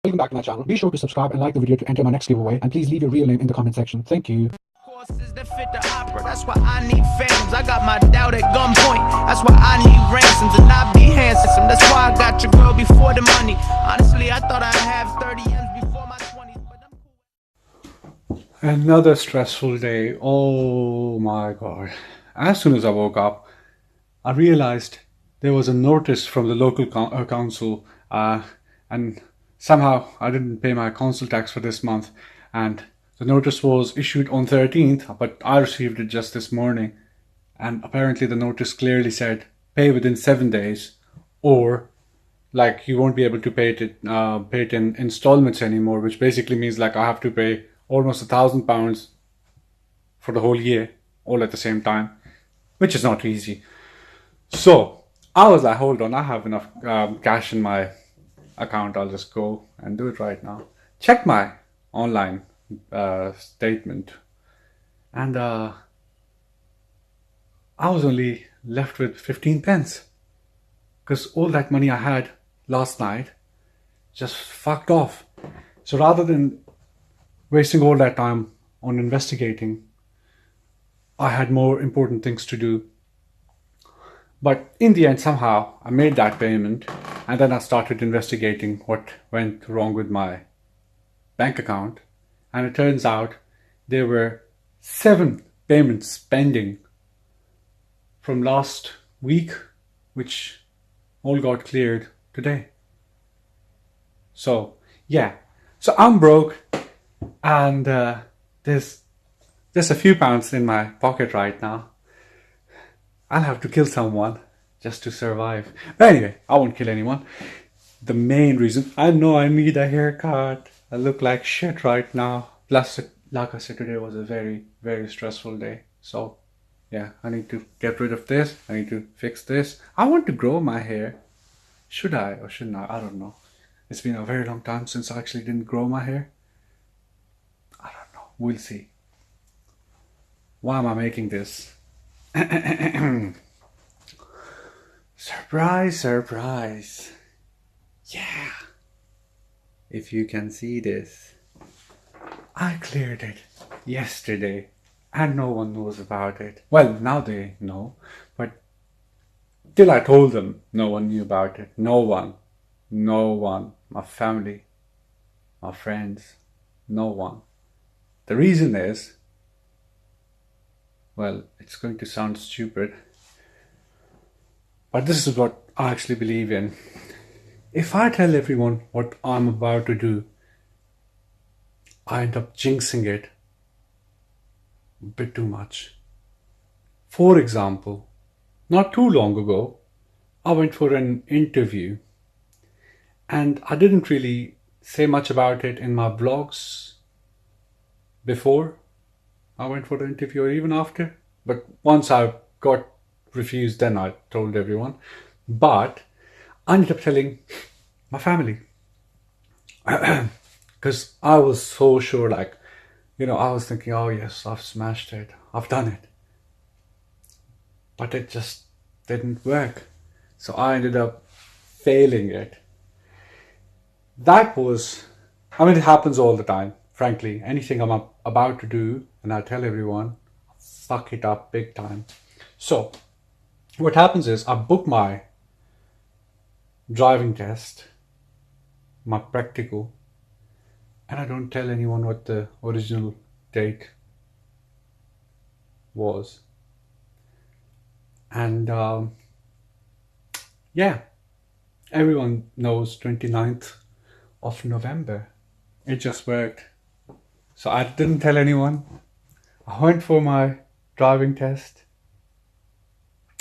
Welcome back to my channel. Be sure to subscribe and like the video to enter my next giveaway, and please leave your real name in the comment section. Thank you. Courses that fit the opera. That's why I need phantoms. I got my doubt at gunpoint. That's why I need ransoms and not be handsome. That's why I got your girl before the money. Honestly, I thought I'd have 30 M's before my 20s, but I'm cool. Another stressful day. Oh my god. As soon as I woke up, I realized there was a notice from the local council and somehow I didn't pay my council tax for this month, and the notice was issued on 13th, but I received it just this morning, and apparently the notice clearly said pay within 7 days, or like you won't be able to pay it in installments anymore, which basically means like I have to pay almost £1,000 for the whole year all at the same time, which is not easy. So I was like, hold on, I have enough cash in my account. I'll just go and do it right now. Check my online statement, and I was only left with 15 pence because all that money I had last night just fucked off. So rather than wasting all that time on investigating, I had more important things to do. But in the end, somehow I made that payment, and then I started investigating what went wrong with my bank account, and it turns out there were 7 payments pending from last week, which all got cleared today. So yeah, so I'm broke, and there's a few pounds in my pocket right now. I'll have to kill someone just to survive. But anyway, I won't kill anyone. The main reason, I know I need a haircut. I look like shit right now. Plus, like I said, today was a very, very stressful day. So, yeah, I need to get rid of this. I need to fix this. I want to grow my hair. Should I or shouldn't I? I don't know. It's been a very long time since I actually didn't grow my hair. I don't know. We'll see. Why am I making this? Surprise, surprise. Yeah. If you can see this, I cleared it yesterday and no one knows about it. Well, now they know, but till I told them, no one knew about it. No one. My family, my friends, no one. The reason is, well, it's going to sound stupid, but this is what I actually believe in. If I tell everyone what I'm about to do, I end up jinxing it a bit too much. For example, not too long ago, I went for an interview, and I didn't really say much about it in my vlogs before I went for the interview or even after, but once I got refused, then I told everyone. But I ended up telling my family because I was so sure, like, I was thinking, oh yes, I've smashed it, I've done it, but it just didn't work. So I ended up failing it. That was, it happens all the time. Frankly, anything I'm about to do and I tell everyone, fuck it up big time. So what happens is I book my driving test, my practical, and I don't tell anyone what the original date was. And yeah, everyone knows 29th of November. It just worked. So I didn't tell anyone. I went for my driving test.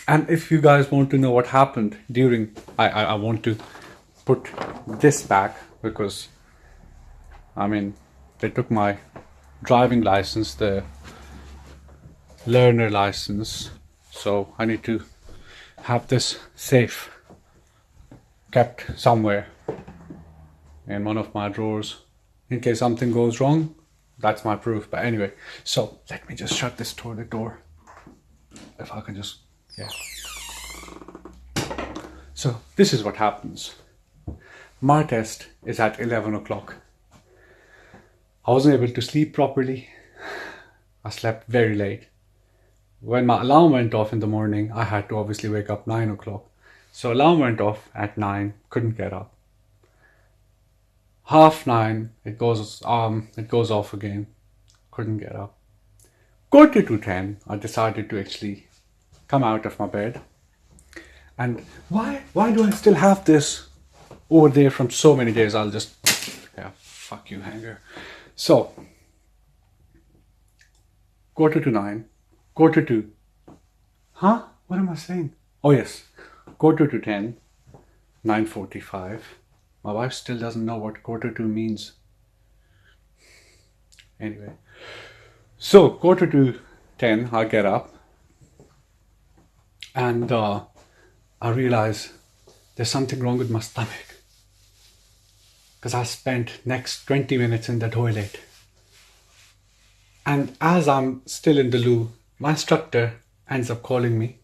And if you guys want to know what happened during, I want to put this back because, they took my driving license, the learner license. So I need to have this safe, kept somewhere in one of my drawers in case something goes wrong. That's my proof. But anyway, so let me just shut this toilet door. If I can just, yeah. So this is what happens. My test is at 11 o'clock. I wasn't able to sleep properly. I slept very late. When my alarm went off in the morning, I had to obviously wake up 9 o'clock. So alarm went off at 9, couldn't get up. 9:30, it goes off again, couldn't get up. Quarter to 10, I decided to actually come out of my bed. And why do I still have this over there from so many days? I'll just, yeah, fuck you, hanger. So, quarter to 9, quarter to, what am I saying? Oh yes, quarter to 10, 9:45. My wife still doesn't know what quarter to means. Anyway, so quarter to 10, I get up and I realize there's something wrong with my stomach, because I spent next 20 minutes in the toilet. And as I'm still in the loo, my instructor ends up calling me,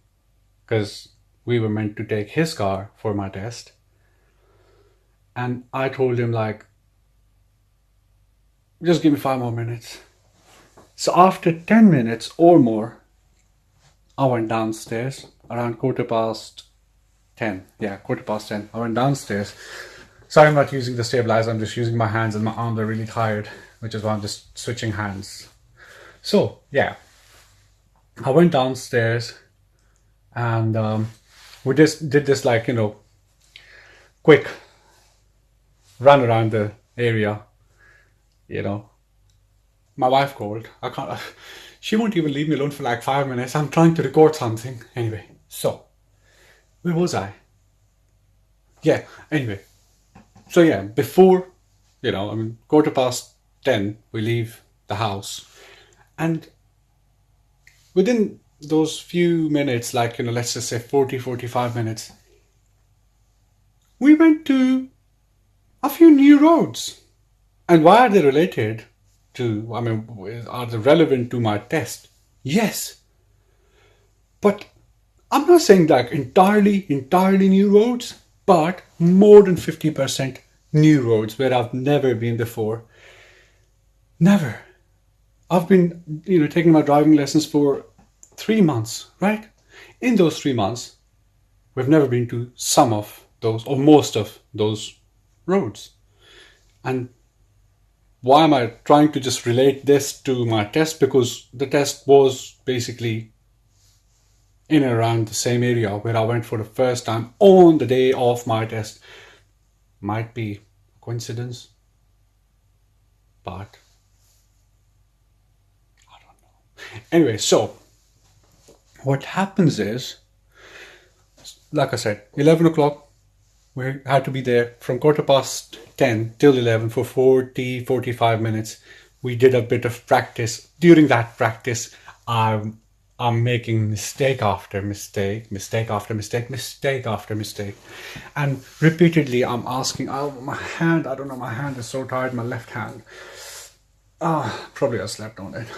because we were meant to take his car for my test. And I told him, like, just give me 5 more minutes. So after 10 minutes or more, I went downstairs around 10:15. Yeah, 10:15. I went downstairs. Sorry, I'm not using the stabilizer. I'm just using my hands, and my arms are really tired, which is why I'm just switching hands. So yeah, I went downstairs and we just did this, like, quick run around the area. My wife called. I can't. She won't even leave me alone for like 5 minutes. I'm trying to record something. Anyway, so where was I? Yeah. Anyway, so yeah, before 10:15, we leave the house, and within those few minutes, like, let's just say 45 minutes, we went to a few new roads. And why are they related to, are they relevant to my test? Yes. But I'm not saying like entirely new roads, but more than 50% new roads where I've never been before. Never. I've been, taking my driving lessons for 3 months, right? In those 3 months, we've never been to some of those, or most of those roads. And why am I trying to just relate this to my test? Because the test was basically in and around the same area where I went for the first time on the day of my test. Might be a coincidence, but I don't know. Anyway, so what happens is, like I said, 11 o'clock, we had to be there from 10:15 till 11 for 45 minutes. We did a bit of practice. During that practice, I'm making mistake after mistake. And repeatedly I'm asking, my hand, I don't know, my hand is so tired, my left hand. Probably I slept on it.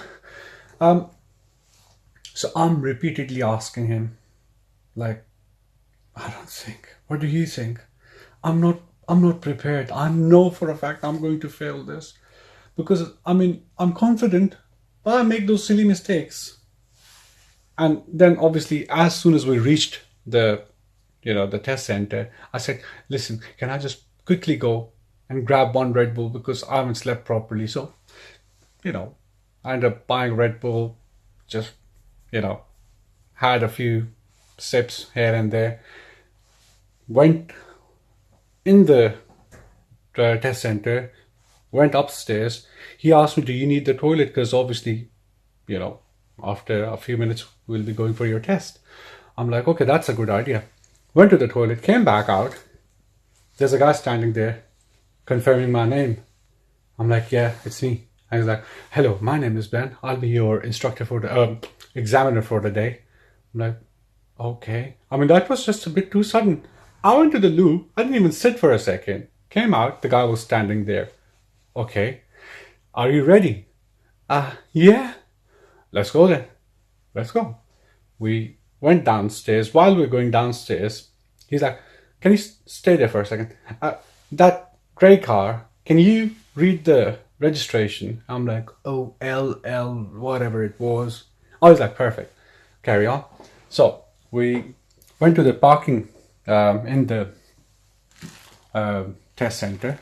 So I'm repeatedly asking him, like, I don't think. What do you think? I'm not prepared. I know for a fact I'm going to fail this, because I'm confident, but I make those silly mistakes. And then obviously, as soon as we reached the test center, I said, listen, can I just quickly go and grab one Red Bull, because I haven't slept properly. So, I ended up buying Red Bull, just, had a few sips here and there. Went in the test center, went upstairs. He asked me, do you need the toilet? Because obviously, after a few minutes, we'll be going for your test. I'm like, okay, that's a good idea. Went to the toilet, came back out. There's a guy standing there confirming my name. I'm like, yeah, it's me. And he's like, hello, my name is Ben. I'll be your instructor for the examiner for the day. I'm like, okay. That was just a bit too sudden. I went to the loo. I didn't even sit for a second. Came out. The guy was standing there. Okay. Are you ready? Yeah. Let's go then. Let's go. We went downstairs. While we were going downstairs, he's like, can you stay there for a second? that grey car, can you read the registration? I'm like, oh, LL, whatever it was. I was like, perfect, carry on. So we went to the parking in the test center,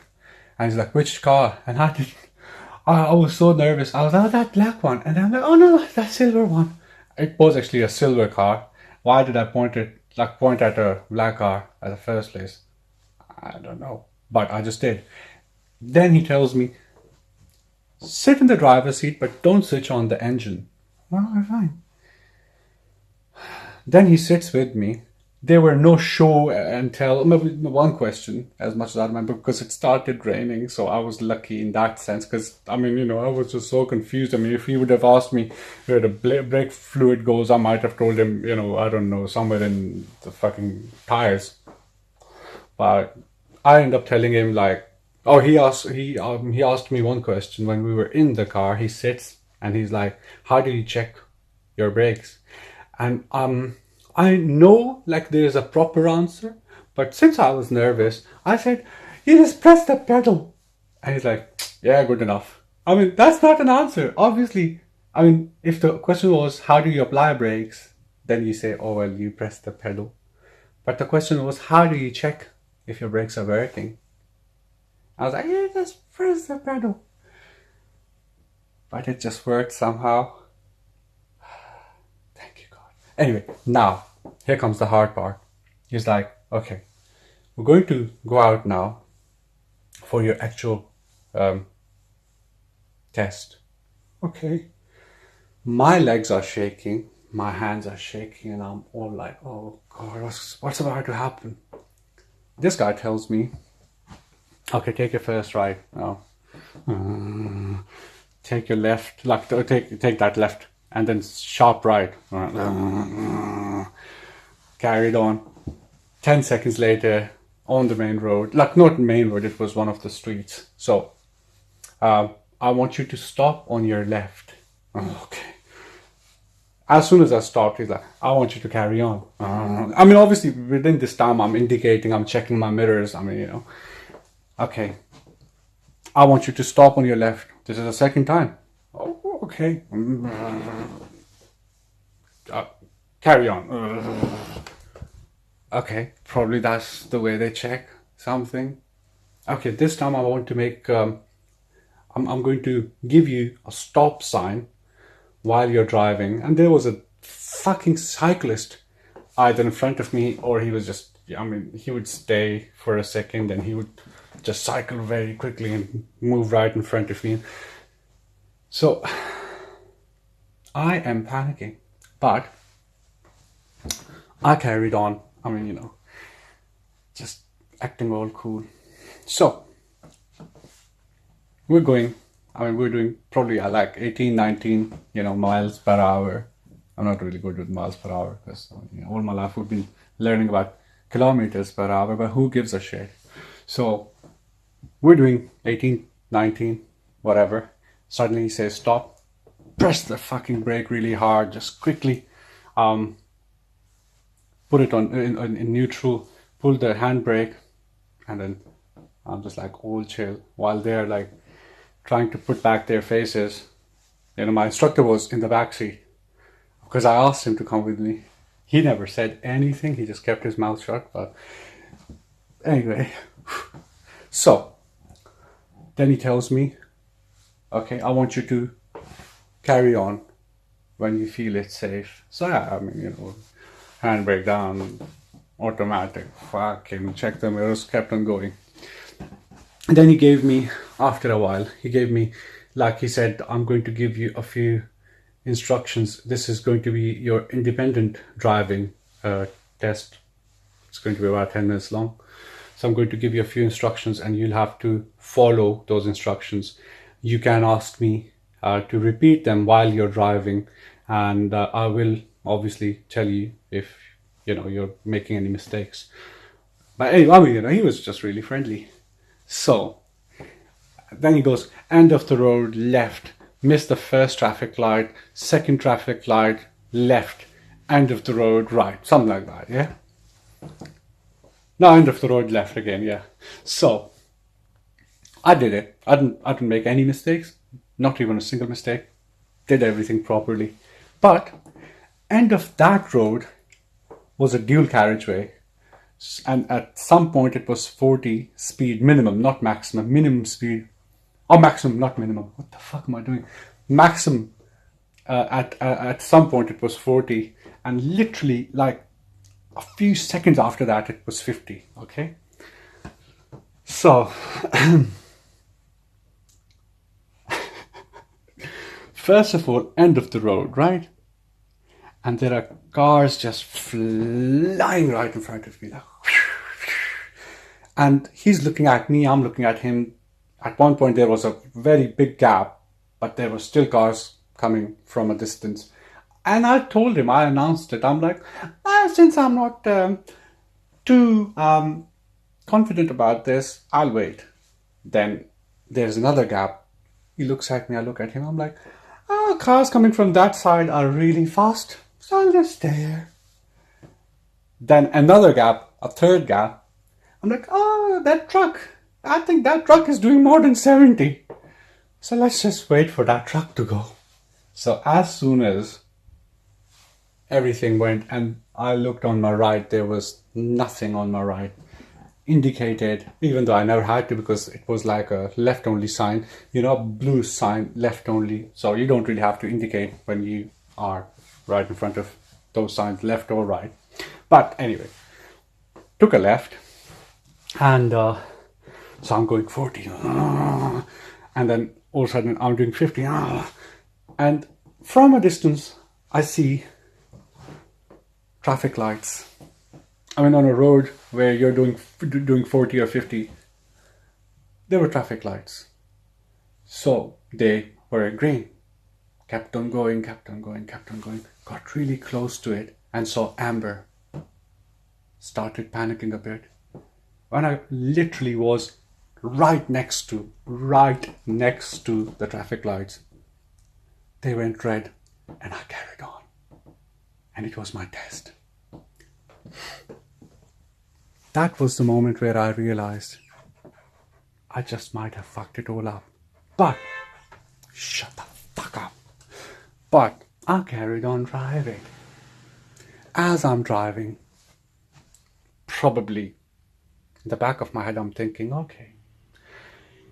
and he's like, which car? And I was so nervous. I was like, oh, that black one. And I'm like, oh no, that silver one. It was actually a silver car. Why did I point at a black car at the first place? I don't know, but I just did. Then he tells me, sit in the driver's seat, but don't switch on the engine. Well, fine. Then he sits with me. There were no show and tell, maybe one question, as much as I remember, because it started raining, so I was lucky in that sense, because, I mean, you know, I was just so confused. I mean, if he would have asked me where the brake fluid goes, I might have told him, you know, I don't know, somewhere in the fucking tires. But I ended up telling him, like, oh, he asked me one question when we were in the car. He sits and he's like, how do you check your brakes? And I know, like, there's a proper answer, but since I was nervous, I said, you just press the pedal. And he's like, yeah, good enough. I mean, that's not an answer. Obviously, I mean, if the question was, how do you apply brakes? Then you say, oh, well, you press the pedal. But the question was, how do you check if your brakes are working? I was like, yeah, just press the pedal. But it just worked somehow. Thank you, God. Anyway, now, here comes the hard part. He's like, okay, we're going to go out now for your actual test. Okay. My legs are shaking, my hands are shaking, and I'm all like, oh God, what's about to happen? This guy tells me, okay, take your first right now. Take your left, like, take that left, and then sharp right. Carried on. 10 seconds later, on the main road, like, not main road, it was one of the streets. So, I want you to stop on your left. Okay. As soon as I stopped, he's like, I want you to carry on. I mean, obviously, within this time, I'm indicating, I'm checking my mirrors. I mean, you know. Okay. I want you to stop on your left. This is the second time. Oh, okay. Carry on. Okay, probably that's the way they check something. Okay, this time I want to make, I'm going to give you a stop sign while you're driving. And there was a fucking cyclist either in front of me, or he was just, I mean, he would stay for a second and he would just cycle very quickly and move right in front of me. So I am panicking, but I carried on. I mean, you know, just acting all cool. So we're doing probably like 18, 19, miles per hour. I'm not really good with miles per hour because all my life we've been learning about kilometers per hour, but who gives a shit? So we're doing 18, 19, whatever. Suddenly he says stop, press the fucking brake really hard, just quickly put it on in neutral, pull the handbrake, and then I'm just like all chill while they're like trying to put back their faces. My instructor was in the back seat because I asked him to come with me. He never said anything, he just kept his mouth shut. But anyway, so then he tells me, okay, I want you to carry on when you feel it's safe. So yeah, I mean, handbrake down, automatic, fucking check the mirrors, kept on going. And then he gave me, after a while, like he said, I'm going to give you a few instructions. This is going to be your independent driving test. It's going to be about 10 minutes long. So I'm going to give you a few instructions and you'll have to follow those instructions. You can ask me to repeat them while you're driving, and I will obviously tell you if you're making any mistakes. But anyway, I mean, he was just really friendly. So then he goes, end of the road, left, miss the first traffic light, second traffic light, left, end of the road, right, something like that, yeah? No, end of the road, left again, yeah. So I did it. I didn't make any mistakes, not even a single mistake. Did everything properly. But end of that road was a dual carriageway, and at some point it was 40 speed minimum, not maximum, minimum speed, or maximum, not minimum. What the fuck am I doing? Maximum. At some point it was 40, and literally like a few seconds after that it was 50. Okay, so first of all, end of the road, right? And there are cars just flying right in front of me, like, and he's looking at me, I'm looking at him. At one point there was a very big gap, but there were still cars coming from a distance. And I told him, I announced it, I'm like, since I'm not too confident about this, I'll wait. Then there's another gap. He looks at me, I look at him, I'm like, cars coming from that side are really fast, so I'll just stay here. Then another gap, a third gap. I'm like, that truck, I think that truck is doing more than 70. So let's just wait for that truck to go. So as soon as everything went and I looked on my right, there was nothing on my right. Indicated, even though I never had to, because it was like a left only sign, you know, blue sign, left only. So you don't really have to indicate when you are right in front of those signs, left or right. But anyway, took a left, and so I'm going 40, and then all of a sudden I'm doing 50, and from a distance I see traffic lights. I mean, on a road where you're doing 40 or 50, there were traffic lights. So they were green. Kept on going, kept on going, kept on going. Got really close to it and saw amber. Started panicking a bit. When I literally was right next to the traffic lights, they went red and I carried on. And it was my test. That was the moment where I realized I just might have fucked it all up. But, shut the fuck up. But I carried on driving. As I'm driving, probably in the back of my head I'm thinking, okay,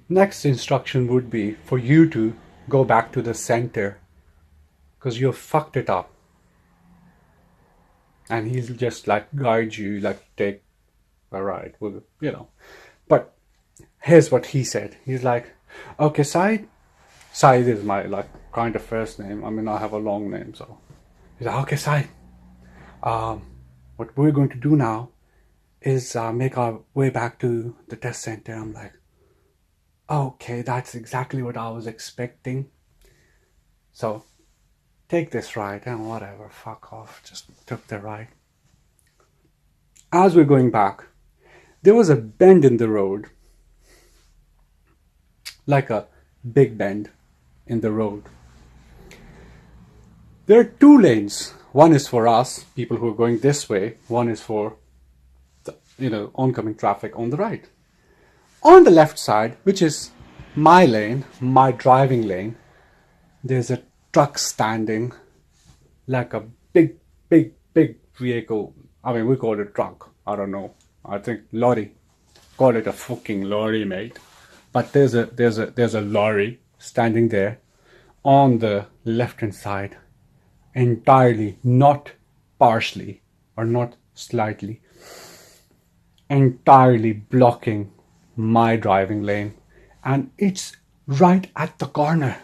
next instruction would be for you to go back to the center because you fucked it up. And he'll just like guide you, like take a ride, with, you know. But here's what he said. He's like, okay, Said is my like kind of first name. I mean, I have a long name, so he's like, okay, Said, what we're going to do now is make our way back to the test center. I'm like, okay, that's exactly what I was expecting. So take this ride and whatever, fuck off. Just took the ride. As we're going back, there was a bend in the road, like a big bend in the road. There are two lanes. One is for us, people who are going this way. One is for the, oncoming traffic on the right. On the left side, which is my lane, my driving lane, there's a truck standing, like a big vehicle. I mean, we call it truck. I don't know. I think lorry. Call it a fucking lorry, mate. But there's a lorry standing there on the left-hand side, entirely, not partially or not slightly, entirely blocking my driving lane, and it's right at the corner.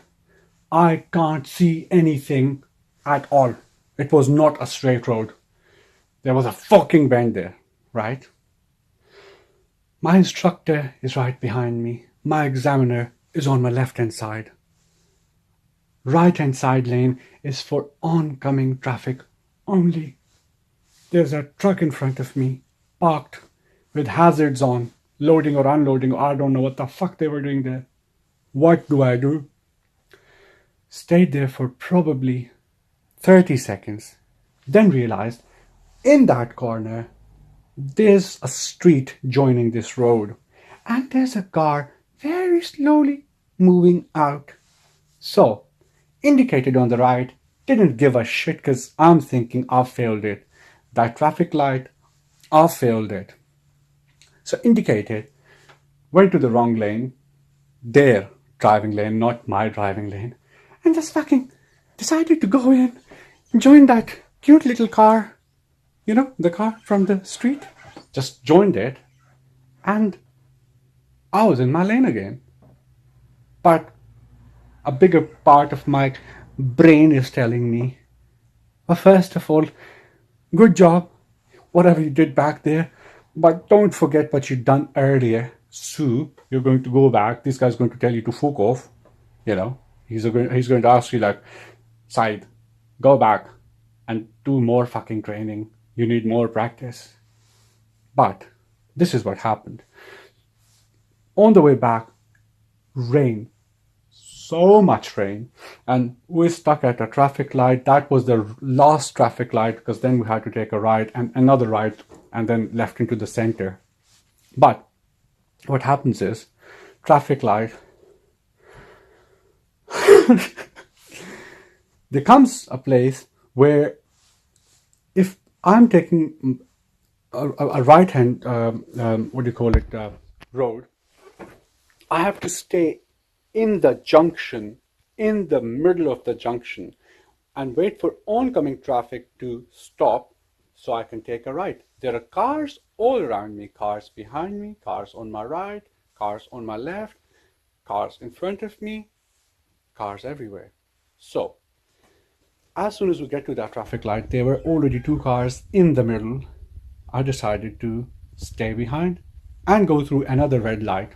I can't see anything at all. It was not a straight road. There was a fucking bend there, right? My instructor is right behind me. My examiner is on my left-hand side. Right-hand side lane is for oncoming traffic only. There's a truck in front of me, parked, with hazards on, loading or unloading. I don't know what the fuck they were doing there. What do I do? Stayed there for probably 30 seconds. Then realized, in that corner, there's a street joining this road. And there's a car very slowly moving out. So, indicated on the right, didn't give a shit because I'm thinking I failed it. That traffic light, I failed it. So, indicated, went to the wrong lane, their driving lane, not my driving lane, and just fucking decided to go in, join that cute little car, you know, the car from the street. Just joined it, and I was in my lane again. But a bigger part of my brain is telling me, well, first of all, good job, whatever you did back there, but don't forget what you done earlier. So you're going to go back. This guy's going to tell you to fuck off. You know, he's going to ask you like, Said, go back and do more fucking training. You need more practice. But this is what happened. On the way back, rain. So much rain, and we stuck at a traffic light. That was the last traffic light because then we had to take a right and another right and then left into the center. But what happens is, traffic light, there comes a place where if I'm taking a right hand, what do you call it, road, I have to stay in the junction, in the middle of the junction, and wait for oncoming traffic to stop so I can take a right. There are cars all around me, cars behind me, cars on my right, cars on my left, cars in front of me, cars everywhere. So, as soon as we get to that traffic light, there were already two cars in the middle. I decided to stay behind and go through another red light.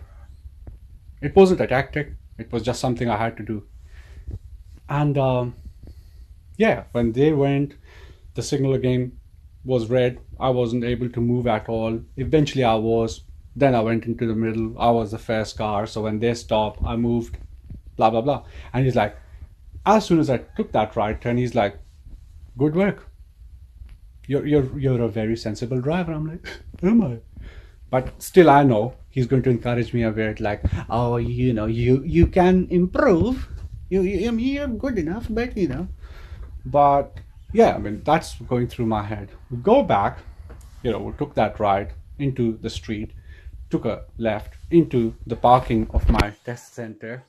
It wasn't a tactic. It was just something I had to do. And yeah, when they went, the signal again was red. I wasn't able to move at all. Eventually I was. Then I went into the middle. I was the first car. So when they stopped, I moved, blah, blah, blah. And he's like, as soon as I took that right turn, he's like, good work. You're a very sensible driver. I'm like, am I? But still, I know he's going to encourage me a bit, like, oh, you know, you can improve. You're good enough, but you know. But yeah, I mean, that's going through my head. We go back, you know, we took that right into the street, took a left into the parking of my test center.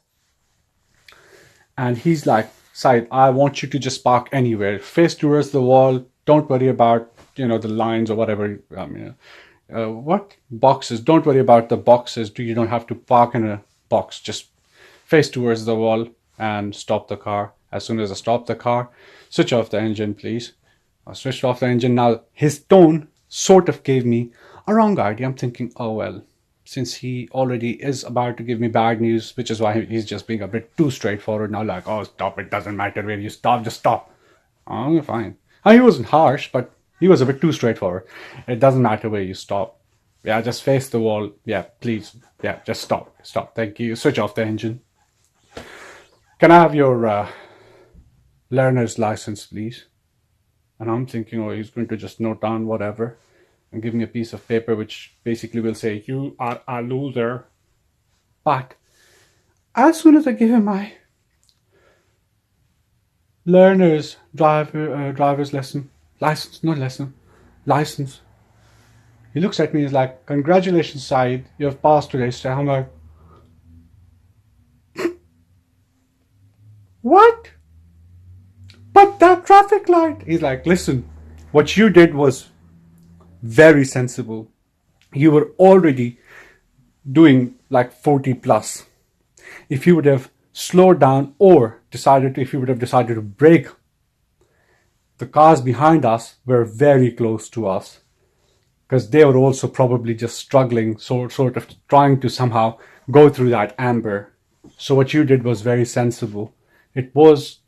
And he's like, Said, I want you to just park anywhere, face towards the wall. Don't worry about, you know, the lines or whatever. I mean, what boxes? Don't worry about the boxes. You don't have to park in a box. Just face towards the wall and stop the car. As soon as I stop the car, switch off the engine, please. I switched off the engine. Now his tone sort of gave me a wrong idea. I'm thinking, oh well, since he already is about to give me bad news, which is why he's just being a bit too straightforward now, like, oh, stop, it doesn't matter where you stop, just stop. Oh, fine. He wasn't harsh, but he was a bit too straightforward. It doesn't matter where you stop. Yeah, just face the wall. Yeah, please. Yeah, just stop. Stop. Thank you. Switch off the engine. Can I have your learner's license, please? And I'm thinking, oh, he's going to just note down whatever and give me a piece of paper which basically will say, you are a loser. But as soon as I give him my learner's driver's license, he looks at me and is like, congratulations, Said, you have passed today's test. I'm like, what? But that traffic light. He's like, listen, what you did was very sensible. You were already doing like 40 plus. If you would have slowed down or if you would have decided to brake, the cars behind us were very close to us because they were also probably just struggling, sort of trying to somehow go through that amber. So what you did was very sensible. It was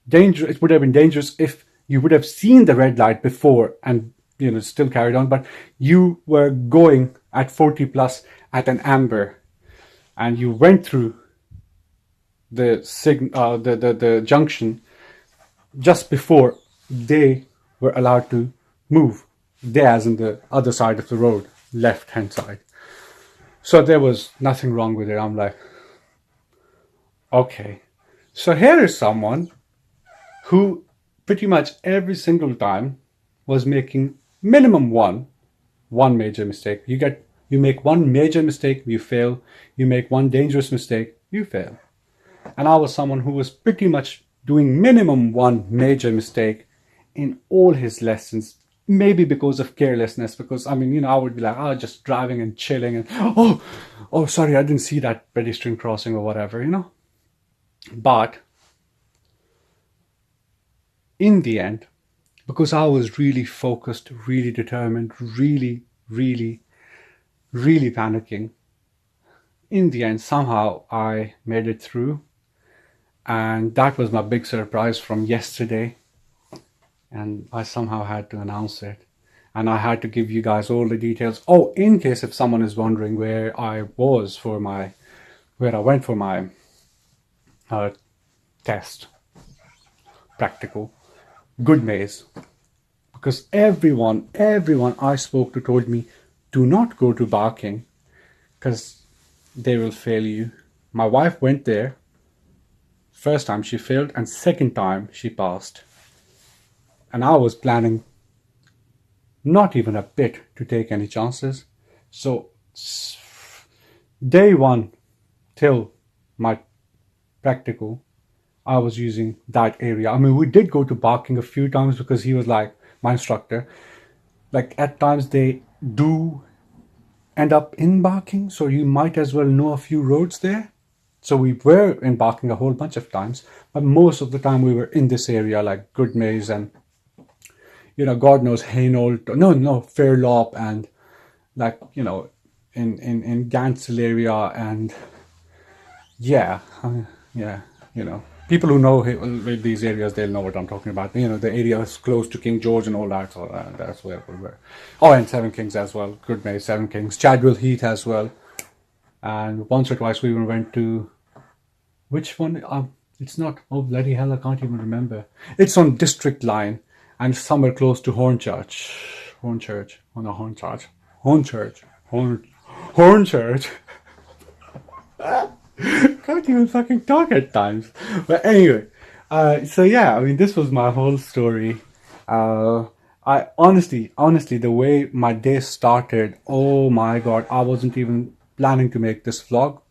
dangerous. It would have been dangerous if you would have seen the red light before and, you know, still carried on, but you were going at 40 plus at an amber and you went through the junction just before they were allowed to move. They, as in the other side of the road, left hand side. So there was nothing wrong with it. I'm like, okay. So here is someone who pretty much every single time was making minimum one major mistake. You make one major mistake, you fail. You make one dangerous mistake, you fail. And I was someone who was pretty much doing minimum one major mistake in all his lessons. Maybe because of carelessness, because I mean, I would be like, oh, just driving and chilling and oh, sorry, I didn't see that pedestrian crossing or whatever, But in the end, because I was really focused, really determined, really, really, really panicking, in the end, somehow I made it through. And that was my big surprise from yesterday. And I somehow had to announce it. And I had to give you guys all the details. Oh, in case if someone is wondering where I went for my test, practical, good maze. Because everyone I spoke to told me, do not go to Barking, because they will fail you. My wife went there. First time she failed, and second time she passed. And I was planning not even a bit to take any chances. So day one till my practical, I was using that area. I mean, we did go to Barking a few times because he was like my instructor. Like at times they do end up in Barking, so you might as well know a few roads there. So we were in Barking a whole bunch of times, but most of the time we were in this area, like Good Maze and God knows Hainault, no Fairlop, and like in Gansel area, and people who know these areas, they'll know what I'm talking about. The area is close to King George and all that, so that's where we were. Oh, and Seven Kings as well, Good Maze, Seven Kings, Chadwell Heath as well. And once or twice we even went to, which one? It's not, oh bloody hell, I can't even remember. It's on District Line and somewhere close to Hornchurch. Can't even fucking talk at times. But anyway, so yeah, I mean, this was my whole story. I honestly, the way my day started, oh my god, I wasn't even planning to make this vlog.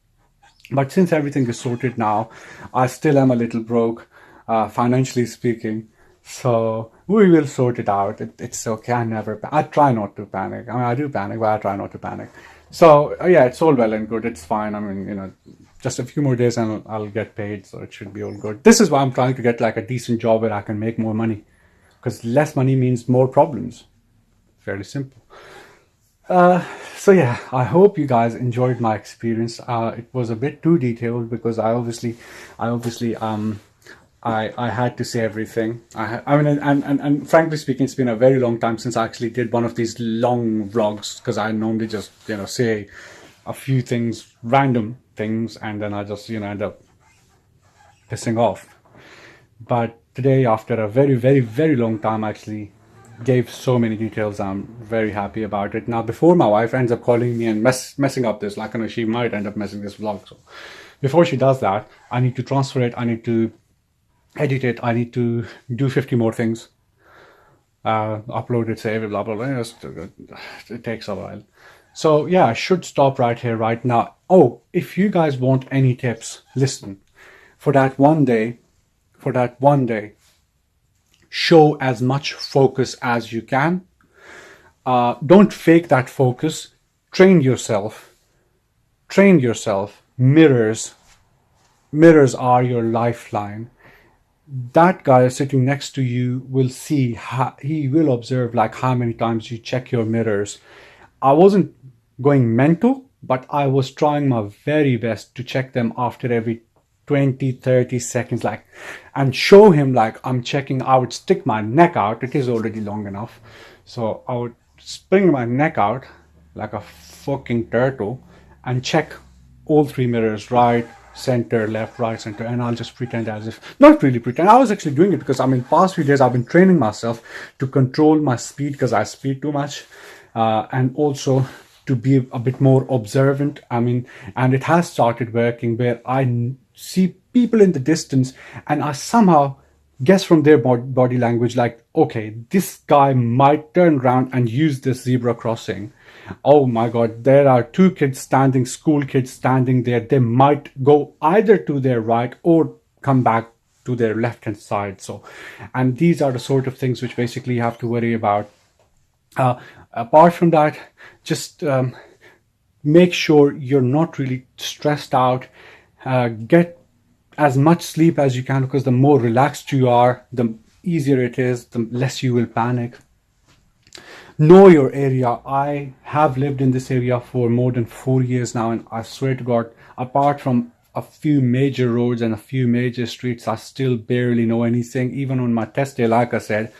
But since everything is sorted now, I still am a little broke, financially speaking. So we will sort it out. It's okay. I try not to panic. I mean, I do panic, but I try not to panic. So yeah, it's all well and good. It's fine. I mean, just a few more days and I'll get paid. So it should be all good. This is why I'm trying to get like a decent job where I can make more money. Because less money means more problems. Fairly simple. So yeah, I hope you guys enjoyed my experience. It was a bit too detailed because I obviously I had to say everything. I mean, and frankly speaking, it's been a very long time since I actually did one of these long vlogs, because I normally just say a few things, random things, and then I just end up pissing off. But today, after a very, very, very long time, I actually gave so many details. I'm very happy about it. Now, before my wife ends up calling me and messing up this, like she might end up messing this vlog. So before she does that, I need to transfer it. I need to edit it. I need to do 50 more things. Upload it, save it, blah, blah, blah. It takes a while. So yeah, I should stop right here, right now. Oh, if you guys want any tips, listen. For that one day, show as much focus as you can. Don't fake that focus. Train yourself. Mirrors are your lifeline. That guy sitting next to you will see, he will observe like how many times you check your mirrors. I wasn't going mental, but I was trying my very best to check them after every 20-30 seconds, like, and show him like I'm checking. I would stick my neck out. It is already long enough, so I would spring my neck out like a fucking turtle and check all three mirrors, right, center, left, right, center, and I'll just pretend as if, not really pretend, I was actually doing it, because I mean past few days I've been training myself to control my speed, because I speed too much, and also to be a bit more observant. I mean, and it has started working where I see people in the distance and I somehow guess from their body language, like, okay, this guy might turn around and use this zebra crossing. Oh my God, there are two kids standing, school kids standing there. They might go either to their right or come back to their left hand side. So, and these are the sort of things which basically you have to worry about. Apart from that, just make sure you're not really stressed out. Get as much sleep as you can, because the more relaxed you are, the easier it is, the less you will panic. Know your area. I have lived in this area for more than 4 years now, and I swear to God, apart from a few major roads and a few major streets, I still barely know anything. Even on my test day, like I said,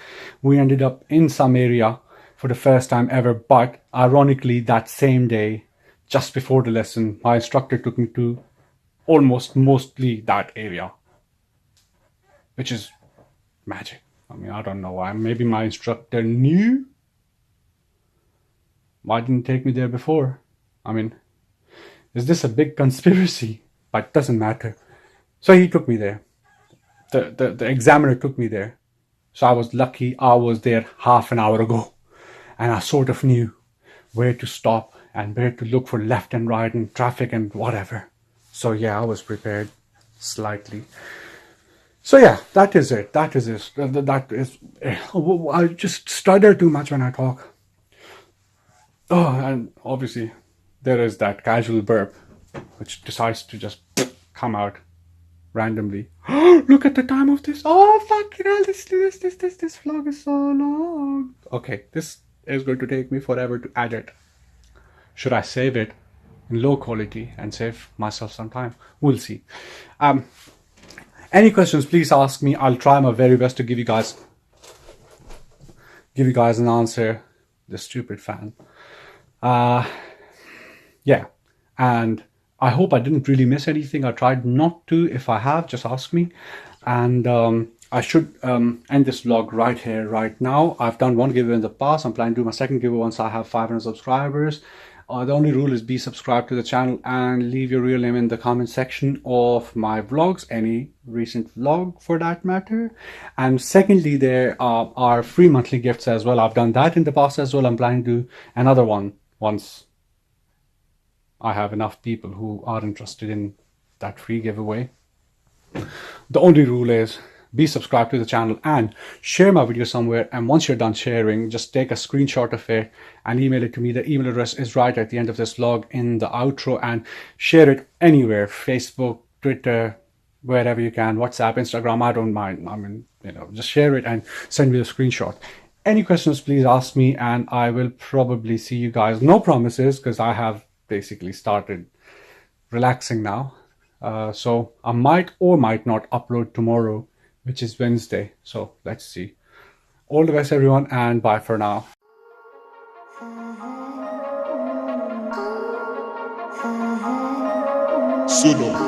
we ended up in some area for the first time ever, but ironically that same day, just before the lesson, my instructor took me to almost mostly that area, which is magic. I mean, I don't know why. Maybe my instructor knew. Why didn't he take me there before? I mean, is this a big conspiracy? But it doesn't matter. So he took me there. The examiner took me there. So I was lucky I was there half an hour ago. And I sort of knew where to stop and where to look for left and right and traffic and whatever. So yeah, I was prepared slightly. So yeah, that is it. That is it. That is. I just stutter too much when I talk. Oh, and obviously there is that casual burp, which decides to just come out randomly. Look at the time of this. Oh fucking hell! This vlog is so long. Okay, this is going to take me forever to edit. Should I save it in low quality and save myself some time? We'll see. Any questions, please ask me. I'll try my very best to give you guys an answer. The stupid fan. Yeah, and I hope I didn't really miss anything. I tried not to. If I have, just ask me. And I should end this vlog right here, right now. I've done one giveaway in the past. I'm planning to do my second giveaway once I have 500 subscribers. The only rule is be subscribed to the channel and leave your real name in the comment section of my vlogs, any recent vlog for that matter. And secondly, there are free monthly gifts as well. I've done that in the past as well. I'm planning to do another one once I have enough people who are interested in that free giveaway. The only rule is be subscribed to the channel and share my video somewhere. And once you're done sharing, just take a screenshot of it and email it to me. The email address is right at the end of this vlog in the outro, and share it anywhere: Facebook, Twitter, wherever you can, WhatsApp, Instagram, I don't mind. I mean, you know, just share it and send me the screenshot. Any questions, please ask me, and I will probably see you guys. No promises, because I have basically started relaxing now. So I might or might not upload tomorrow, which is Wednesday. So let's see. All the best, everyone, and bye for now. Solo.